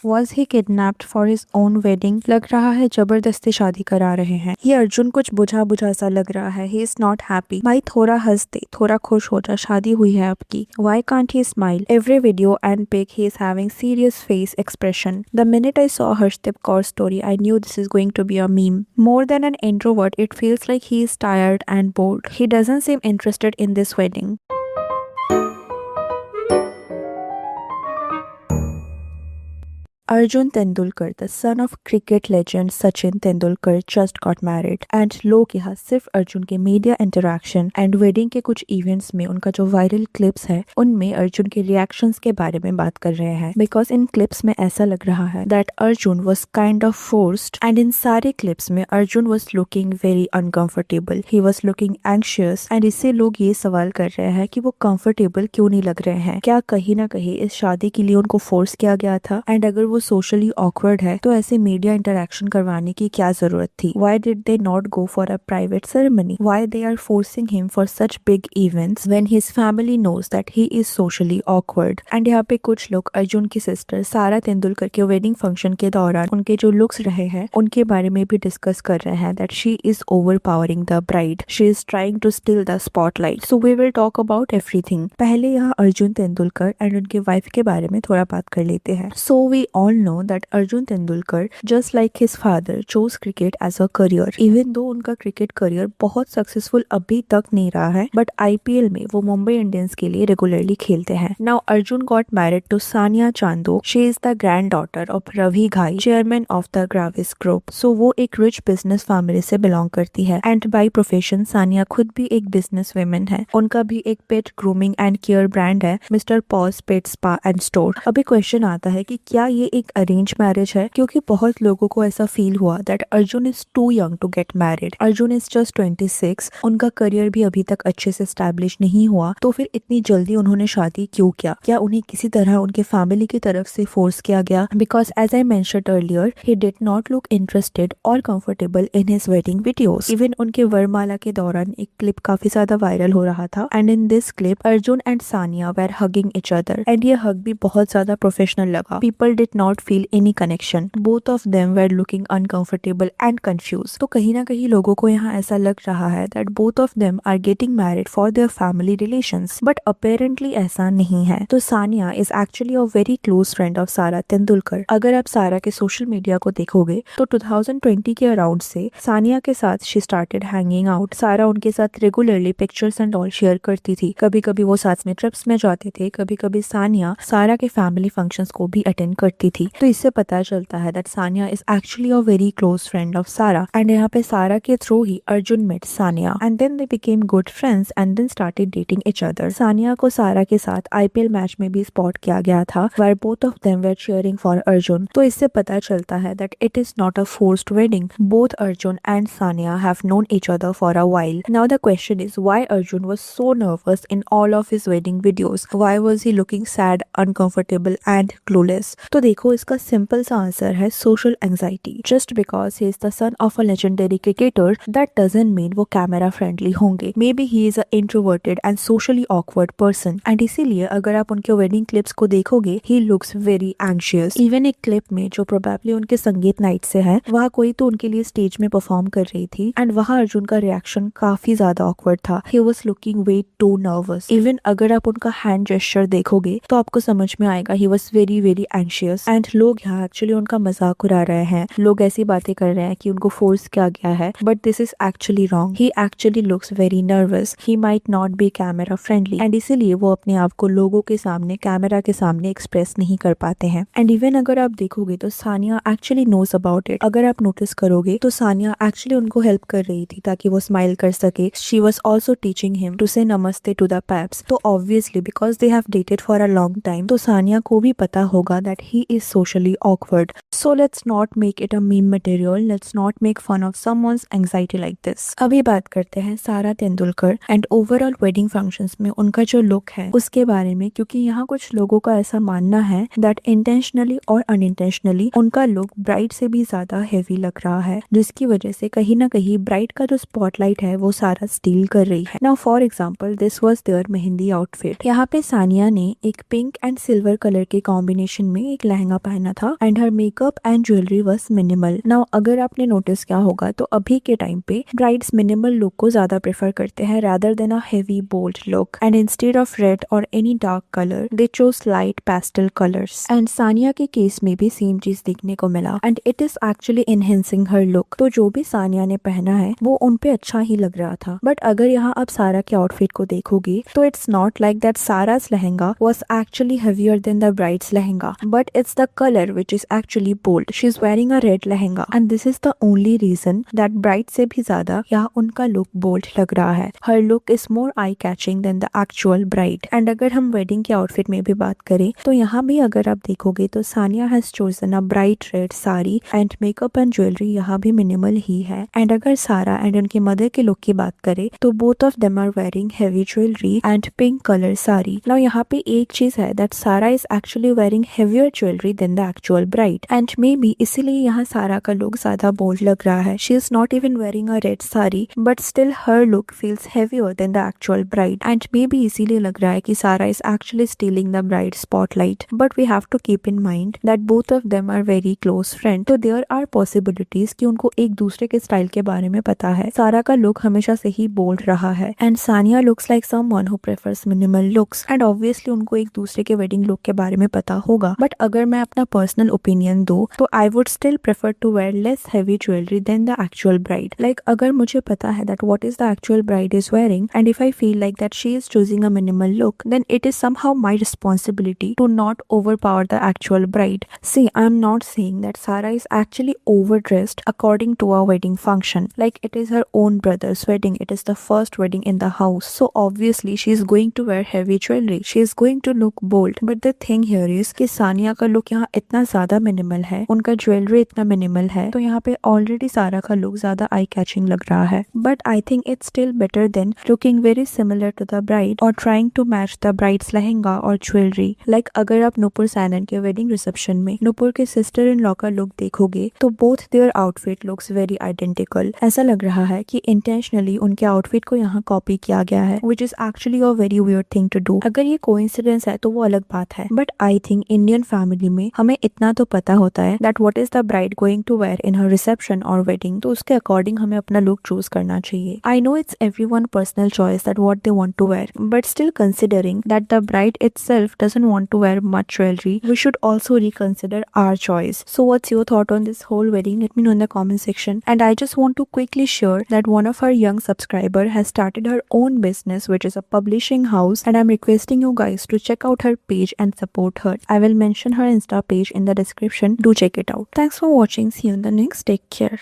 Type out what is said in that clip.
Was he kidnapped for his own wedding? लग रहा है जबरदस्ती शादी करा रहे हैं। ये अर्जुन कुछ बुझा बुझा सा लग रहा है। He is not happy. भाई थोड़ा हंस दे, थोड़ा खुश हो जा, शादी हुई है आपकी। Why can't he smile? Every video and pic he is having serious face expression. The minute I saw Harshdeep Kaur's story, I knew this is going to be a meme. More than an introvert, it feels like he is tired and bored. He doesn't seem interested in this wedding. Arjun Tendulkar, the son of cricket legend Sachin Tendulkar, just got married. And लोग यहाँ सिर्फ अर्जुन के media interaction and wedding के कुछ events में उनका जो viral clips है उनमें अर्जुन के रिएक्शंस के बारे में बात कर रहे हैं, बिकॉज इन क्लिप्स में ऐसा लग रहा है that Arjun was kind of forced, and in सारे क्लिप्स में Arjun was looking very uncomfortable, he was looking anxious, and इससे लोग ये सवाल कर रहे हैं कि वो कंफर्टेबल क्यों नहीं लग रहे हैं, क्या कहीं ना कहीं इस शादी के लिए उनको फोर्स किया गया था, एंड अगर वो सोशली ऑकवर्ड है तो ऐसे मीडिया इंटरैक्शन करवाने की क्या जरूरत थी। Why did they not go for a private ceremony? Why they are forcing him for such big events when his family knows that he is socially awkward? And यहाँ पे कुछ लोग अर्जुन की सिस्टर सारा तेंदुलकर के वेडिंग फंक्शन के दौरान उनके जो लुक्स रहे हैं उनके बारे में भी डिस्कस कर रहे हैं that she is overpowering the bride. She is trying to steal the spotlight. So we will talk about everything. पहले यहाँ अर्जुन तेंदुलकर एंड उनके वाइफ के बारे में थोड़ा बात कर लेते हैं। So we all know that Arjun Tendulkar, just like his father, chose cricket as a career. Even though उनका क्रिकेट करियर बहुत सक्सेसफुल अभी तक नहीं रहा है, बट आईपीएल में वो मुंबई इंडियंस के लिए रेगुलरली खेलते हैं। Now Arjun got married to Sania Chandu. She is the granddaughter of Ravi Ghai, chairman of the Gravis Group. So वो एक रिच बिजनेस फैमिली से बिलोंग करती है, एंड बाय प्रोफेशन सानिया खुद भी एक बिजनेस वुमेन है। उनका भी एक पेट ग्रूमिंग एंड केयर ब्रांड है, mister pause pet spa and store. अभी क्वेश्चन आता है कि क्या ये एक अरेंज मैरिज है, क्योंकि बहुत लोगों को ऐसा फील हुआ that Arjun is too young to get married. Arjun is just 26, उनका करियर भी अभी तक अच्छे से एस्टैब्लिश नहीं हुआ, तो फिर इतनी जल्दी उन्होंने शादी क्यों किया? क्या उन्हें किसी तरह उनके फैमिली की तरफ से फोर्स किया गया? Because as I mentioned earlier, he did not look interested और comfortable in his wedding videos. Even उनके वरमाला के दौरान एक क्लिप काफी ज्यादा वायरल हो रहा था, and in this clip Arjun and Sania were hugging each other, and ये हग भी बहुत ज्यादा प्रोफेशनल लगा। People did not feel any connection, both of them were looking uncomfortable and confuse. तो कहीं ना कहीं लोगों को यहाँ ऐसा लग रहा है that both of them are getting married for their family relations, but apparently ऐसा नहीं है। तो Sania is actually a very close friend of Sara Tendulkar. अगर आप सारा के सोशल मीडिया को देखोगे तो 2020 के अराउंड से सानिया के साथ शी स्टार्टेड हैंगिंग आउट। सारा उनके साथ regularly pictures and all share करती थी, कभी कभी वो साथ में ट्रिप्स में जाते थे, कभी कभी सानिया सारा के फैमिली फंक्शंस को भी अटेंड करती थी। तो इससे पता चलता है that Sania is actually a very close friend of Sara, and यहाँ पे सारा के थ्रू ही Arjun met Sania, and then they became good friends and then started dating each other. Sania को सारा के साथ आईपीएल मैच में भी स्पॉट किया गया था, where both of them were cheering for Arjun. तो इससे पता चलता है that it is not a forced wedding. Both Arjun and Sania have known each other for a while. Now the question is why Arjun was so nervous in all of his wedding videos? Why was he looking sad, uncomfortable and clueless? तो देखो इसका simple सा answer है social anxiety. Just because he is the son of a legendary cricketer that doesn't mean वो camera friendly होंगे। May be he is a introverted and socially awkward person, and इसीलिए अगर आप उनके वेडिंग क्लिप्स को देखोगे he looks very anxious. Even एक clip में जो प्रोबेबली उनके संगीत नाइट से है, वहाँ कोई तो उनके लिए स्टेज में परफॉर्म कर रही थी, एंड वहाँ अर्जुन का रिएक्शन काफी ज्यादा ऑकवर्ड था। He was looking way too nervous. Even अगर आप उनका हैंड जेस्चर देखोगे तो आपको समझ में आएगा he was very very anxious, and लोग यहाँ एक्चुअली उनका मजाक उड़ा रहे हैं। लोग ऐसी बातें कर रहे हैं कि उनको फोर्स किया गया है, but this is actually wrong. He actually looks very nervous. He might not be camera friendly, and इसीलिए वो अपने आप को लोगों के सामने कैमरा के सामने एक्सप्रेस नहीं कर पाते हैं। एंड इवन अगर आप देखोगे तो Sania actually knows about it. अगर आप नोटिस करोगे तो सानिया एक्चुअली उनको हेल्प कर रही थी ताकि वो स्माइल कर सके। She was also teaching him to say namaste to the paps. तो obviously because they have dated for a long time, तो सानिया को भी पता होगा that he is socially awkward. So let's not make it a meme material. Let's not make fun of someone's anxiety like this. अभी बात करते हैं सारा Tendulkar and overall wedding functions में उनका जो लुक है उसके बारे में, क्योंकि यहाँ कुछ लोगों का ऐसा मानना है दैट इंटेंशनली और अनइंटेंशनली उनका लुक ब्राइड से भी ज्यादा हेवी लग रहा है, जिसकी वजह से कहीं ना कहीं ब्राइड का जो स्पॉटलाइट है वो सारा स्टील कर रही है। Now for example this was their mehndi outfit. यहाँ पे सानिया ने एक पिंक एंड सिल्वर कलर के कॉम्बिनेशन में एक लहंगा लहंगा पहना था and her makeup and jewellery was minimal. Now अगर आपने नोटिस किया होगा तो अभी के टाइम पे ब्राइड्स मिनिमल लुक को ज्यादा प्रेफर करते हैं rather than a heavy bold look, and instead of red or any dark color they chose light pastel colors। and Sania के केस में भी सेम चीज देखने को मिला and it is actually enhancing her look। तो जो भी सानिया ने पहना है वो उन पे अच्छा ही लग रहा था। बट अगर यहाँ आप सारा के आउटफिट को देखोगे तो it's not like that Sara's lehenga was actually heavier than the bride's lehenga, but it's the color which is actually bold। she is wearing a red lehenga and this is the only reason that bride से भी ज्यादा यहाँ उनका look bold लग रहा है। her look is more eye catching than the actual bride। and अगर हम वेडिंग के आउटफिट में भी बात करें तो यहाँ भी अगर आप देखोगे तो Sania has chosen a bright red sari and makeup and jewellery यहाँ भी मिनिमल ही है। एंड अगर सारा एंड उनके मदर के लुक की बात करें तो both of them are wearing heavy jewellery and pink colour sari. Now यहाँ पे एक चीज है that Sara is actually wearing heavier jewellery than the actual bride and maybe इसीलिए यहाँ सारा का लुक ज्यादा बोल्ड लग रहा है। She is not even wearing a red sari but still her look feels heavier than the actual bride and maybe इसीलिए लग रहा है कि सारा is actually stealing the bride spotlight। but we have to keep in mind that both of them are very close friends, तो there are possibilities कि उनको एक दूसरे के स्टाइल के बारे में पता है। सारा का लुक हमेशा से ही बोल्ड रहा है and Sania looks like someone who prefers minimal looks and obviously उनको एक दूसरे के वेडिंग लुक के बारे में पता होगा। बट अगर मैं अपना पर्सनल ओपिनियन दूं तो I would still prefer to wear less heavy jewelry than the actual bride। like अगर मुझे पता है that what is the actual bride is wearing and if I feel like that she is choosing a minimal look then it is somehow my responsibility to not overpower the actual bride। see, I am not saying that Sarah is actually overdressed according to a wedding function, like it is her own brother's wedding, it is the first wedding in the house, so obviously she is going to wear heavy jewelry, she is going to look bold। but the thing here is कि सानिया का look यहाँ इतना ज्यादा minimal है, उनका jewellery इतना minimal है, तो यहाँ पे ऑलरेडी सारा का लुक ज्यादा आई कैचिंग लग रहा है। But I think it's still better than looking very similar to the bride or trying to match the bride's lehenga और ज्वेलरी। like अगर आप नुपुर सैनन के वेडिंग रिसेप्शन में नुपुर के सिस्टर इन लॉ का लुक देखोगे तो both their outfit looks very identical। ऐसा लग रहा है कि intentionally उनके आउटफिट को यहाँ कॉपी किया गया है which is actually a very weird thing to do। अगर ये कोइंसिडेंस है तो वो अलग बात है but I think Indian family में हमें इतना तो पता होता है that what is the bride going to wear in her reception or wedding, तो उसके अकॉर्डिंग हमें अपना लुक चूज करना चाहिए। I know it's everyone's personal choice that what they want to wear, but still considering that the bride itself doesn't want to wear much jewelry, we should also reconsider our choice। so what's your thought on this whole wedding? Let me know in the comment section। and I just want to quickly share that one of our young subscriber has started her own business which is a publishing house and I'm requesting you guys to check out her page and support her। I will mention her Insta page in the description, do check it out। thanks for watching, see you in the next, take care।